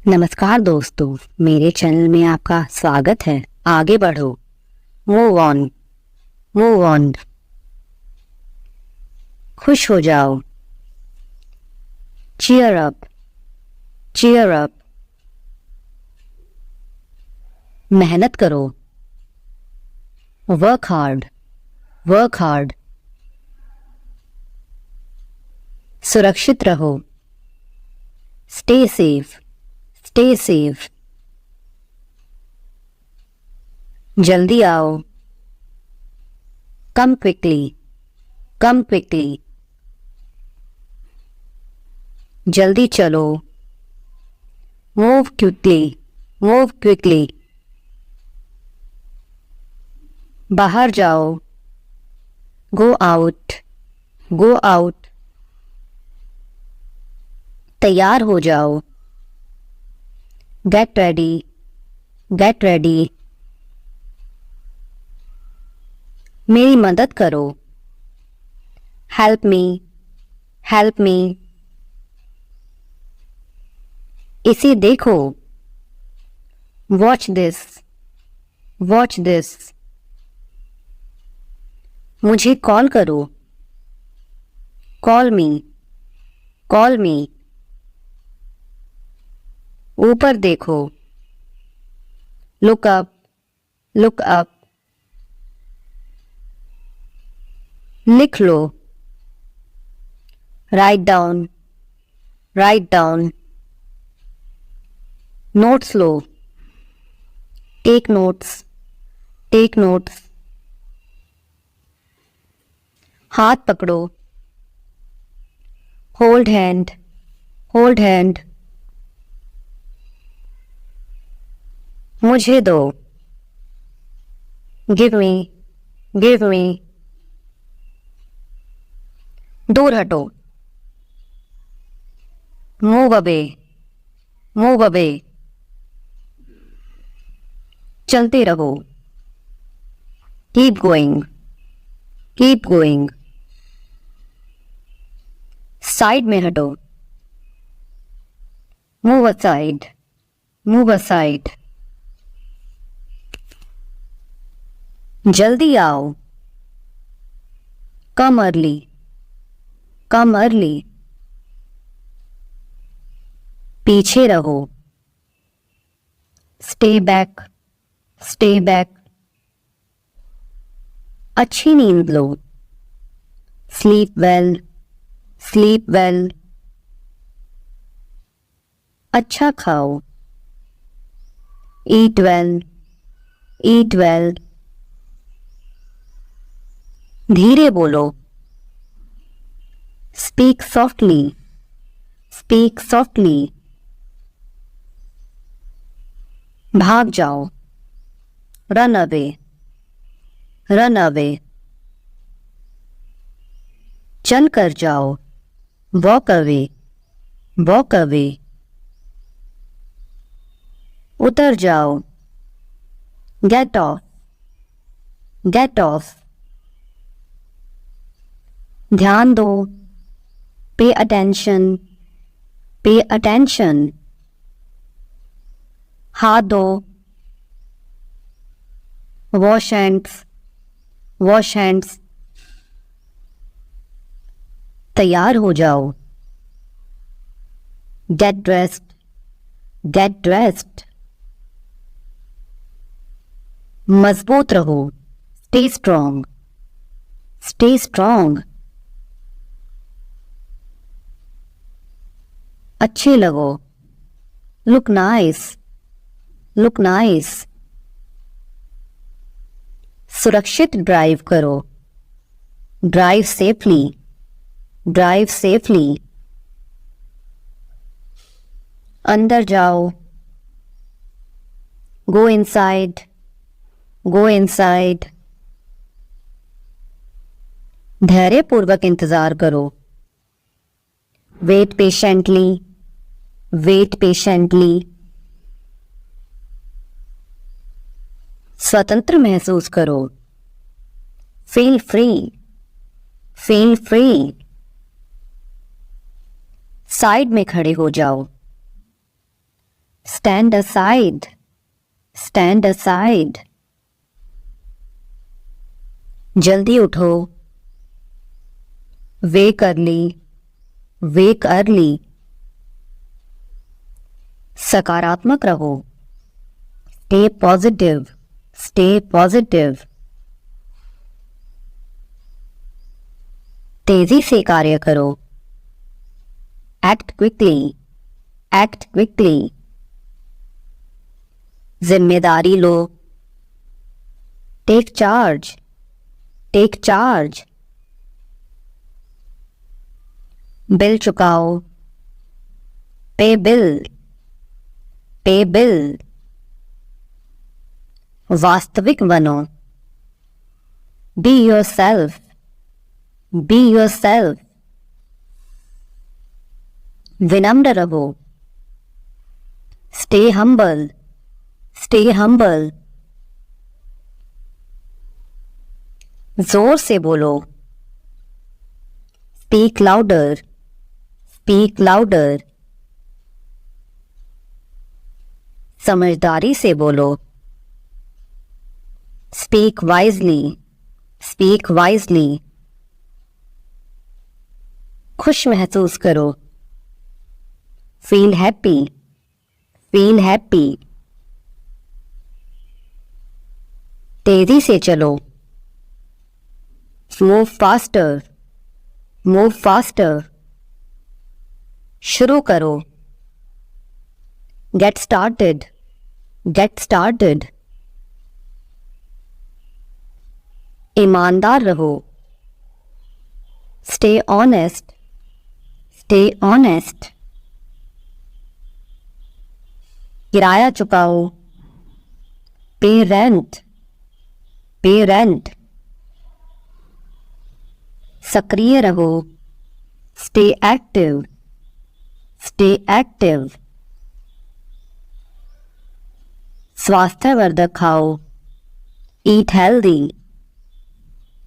नमस्कार दोस्तों, मेरे चैनल में आपका स्वागत है। आगे बढ़ो, मूव ऑन, मूव ऑन। खुश हो जाओ, चीयर अप, चीयर अप। मेहनत करो, वर्क हार्ड, वर्क हार्ड। सुरक्षित रहो, स्टे सेफ, स्टे सेफ। जल्दी आओ, कम क्विकली, कम क्विकली। जल्दी चलो, मूव क्विकली, मूव क्विकली। बाहर जाओ, गो आउट, गो आउट। तैयार हो जाओ, गेट रेडी, गेट रेडी। मेरी मदद करो, हेल्प मी, हेल्प मी। इसे देखो, वॉच दिस, वॉच दिस। मुझे कॉल करो, कॉल मी, कॉल मी। ऊपर देखो, लुक अप, लुक अप। लिख लो, write down, write down. Notes लो, take notes, take notes. Hold पकड़ो, होल्ड हैंड, होल्ड हैंड। मुझे दो, गिव मी, गिव मी। दूर हटो, मूव अवे, मूव अवे। चलते रहो, keep going, keep going. Side में हटो, मूव असाइड, मूव असाइड। जल्दी आओ, कम अर्ली, कम अर्ली। पीछे रहो, स्टे बैक, स्टे बैक। अच्छी नींद लो, स्लीप वेल, स्लीप वेल। अच्छा खाओ, ईट वेल, ईट वेल। धीरे बोलो, स्पीक सॉफ्टली, स्पीक सॉफ्टली। भाग जाओ, रन अवे, रन अवे। चल कर जाओ, वॉक अवे, वॉक अवे। उतर जाओ, गेट ऑफ, गेट ऑफ। ध्यान दो, पे अटेंशन, पे अटेंशन। हाथ धो, वॉश हैंड्स, वॉश हैंड्स। तैयार हो जाओ, गेट ड्रेस्ड, गेट ड्रेस्ड। मजबूत रहो, स्टे स्ट्रॉन्ग, स्टे स्ट्रॉन्ग। अच्छे लगो, लुक नाइस, लुक नाइस। सुरक्षित ड्राइव करो, ड्राइव सेफली, ड्राइव सेफली। अंदर जाओ, गो इनसाइड, गो इनसाइड। धैर्यपूर्वक इंतजार करो, वेट पेशेंटली, वेट पेशेंटली। स्वतंत्र महसूस करो, feel free, feel free. Side में खड़े हो जाओ, stand aside, stand aside. जल्दी उठो, wake early, wake early. सकारात्मक रहो, stay positive, stay positive. तेजी से कार्य करो, act quickly, act quickly. जिम्मेदारी लो, take charge, take charge. बिल चुकाओ, pay bill, pay bill. वास्तविक बनो, be yourself, be yourself. विनम्र रहो, stay humble, stay humble. जोर से बोलो, speak louder, speak louder. समझदारी से बोलो, speak wisely, speak wisely. खुश महसूस करो, feel happy, feel happy. तेजी से चलो, move faster, move faster. शुरू करो, get started, get started. ईमानदार रहो, stay honest, stay honest. किराया चुकाओ, pay rent, pay rent. सक्रिय रहो, stay active, stay active. स्वास्थ्यवर्धक खाओ, eat healthy,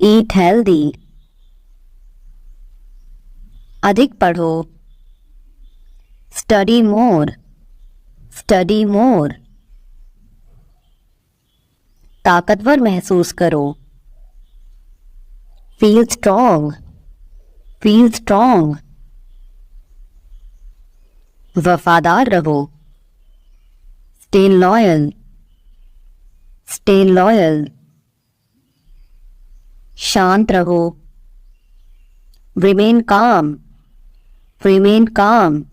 eat healthy. अधिक पढ़ो, study more, study more. ताकतवर महसूस करो, feel strong, feel strong. वफादार रहो, stay loyal, stay loyal. शांत रहो, remain calm, remain calm.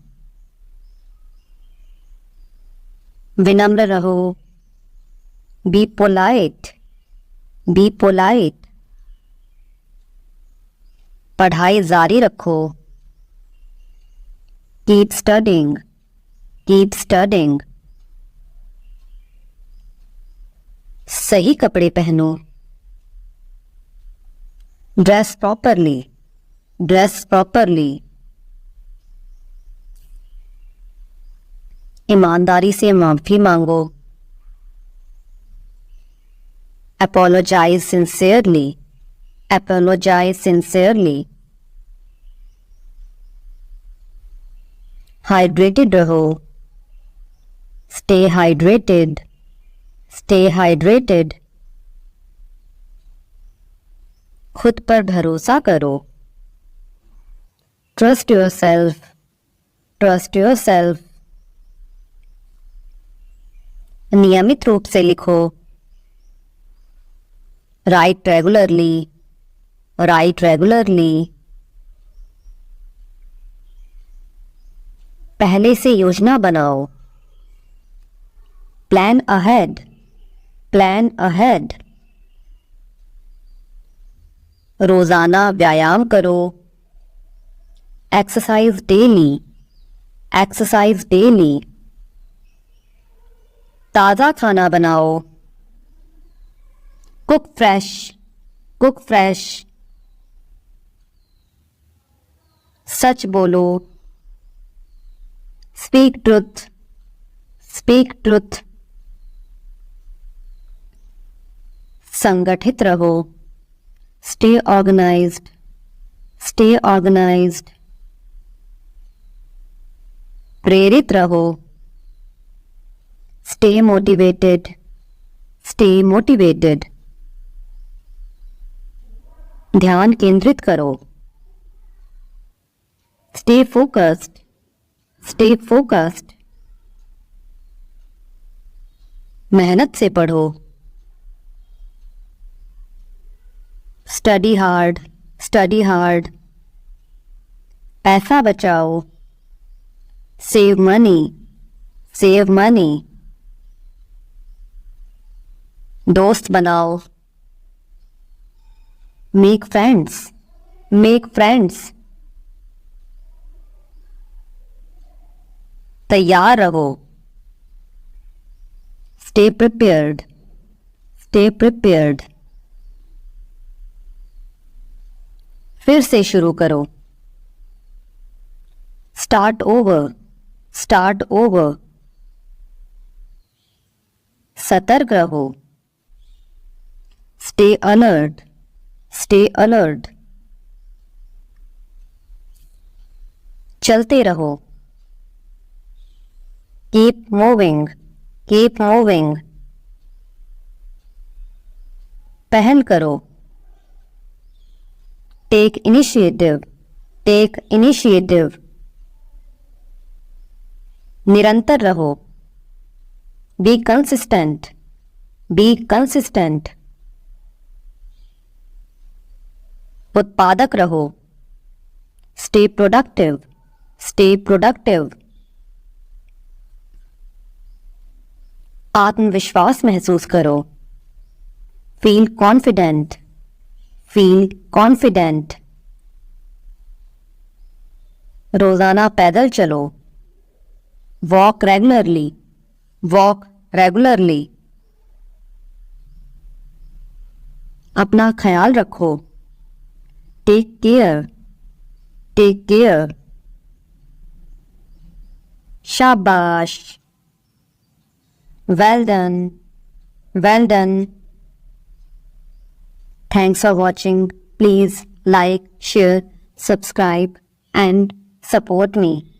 विनम्र रहो, be polite, be polite. पढ़ाई जारी रखो, keep studying, keep studying. सही कपड़े पहनो, dress properly, dress properly. ईमानदारी से माफी मांगो, apologize sincerely, apologize sincerely. Hydrated रहो, stay hydrated, stay hydrated. खुद पर भरोसा करो, trust yourself, trust yourself. नियमित रूप से लिखो, write regularly, write regularly. पहले से योजना बनाओ, plan ahead, plan ahead. रोजाना व्यायाम करो, exercise daily, exercise daily. ताज़ा खाना बनाओ, cook fresh, cook fresh. सच बोलो, speak truth, speak truth. संगठित रहो, stay organized, stay organized. प्रेरित रहो, Stay motivated. Stay motivated. ध्यान केंद्रित करो. Stay focused. Stay focused. मेहनत से पढ़ो. Study hard. Study hard. पैसा बचाओ. Save money. Save money. दोस्त बनाओ. Make friends. Make friends. तैयार रहो. Stay prepared. Stay prepared. फिर से शुरू करो. Start over. Start over. सतर्क रहो. Stay alert. Stay alert. चलते रहो. Keep moving. Keep moving. पहल करो. Take initiative. Take initiative. निरंतर रहो. Be consistent. Be consistent. उत्पादक रहो. Stay productive. Stay productive. आत्मविश्वास महसूस करो. Feel confident. Feel confident. रोजाना पैदल चलो. Walk regularly. Walk regularly. अपना ख्याल रखो. Take care. Take care. शाबाश. Well done. Well done. Thanks for watching. Please like, share, subscribe and support me.